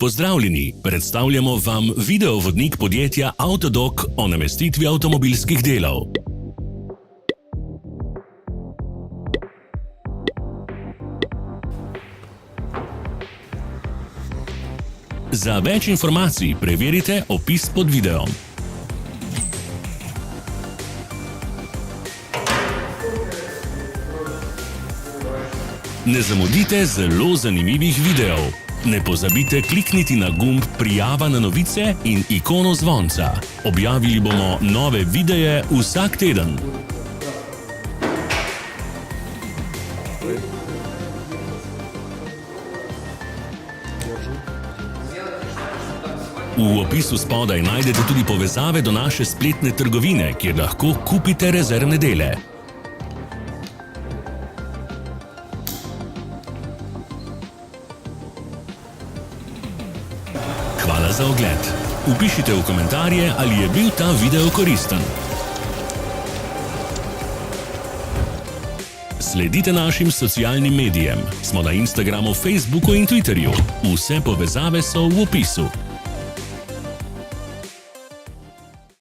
Pozdravljeni, predstavljamo vam videovodnik podjetja Autodoc o namestitvi avtomobilskih delov. Za več informacij preverite opis pod videom. Ne zamudite zelo zanimivih videov. Ne pozabite klikniti na gumb Prijava na novice in ikono zvonca. Objavili bomo nove videe vsak teden. V opisu spodaj najdete tudi povezave do naše spletne trgovine, kjer lahko kupite rezervne dele. Hvala za ogled. Vpišite v komentarje, ali je bil ta video koristen. Sledite našim socialnim medijem. Smo na Instagramu, Facebooku in Twitterju. Vse povezave so v opisu.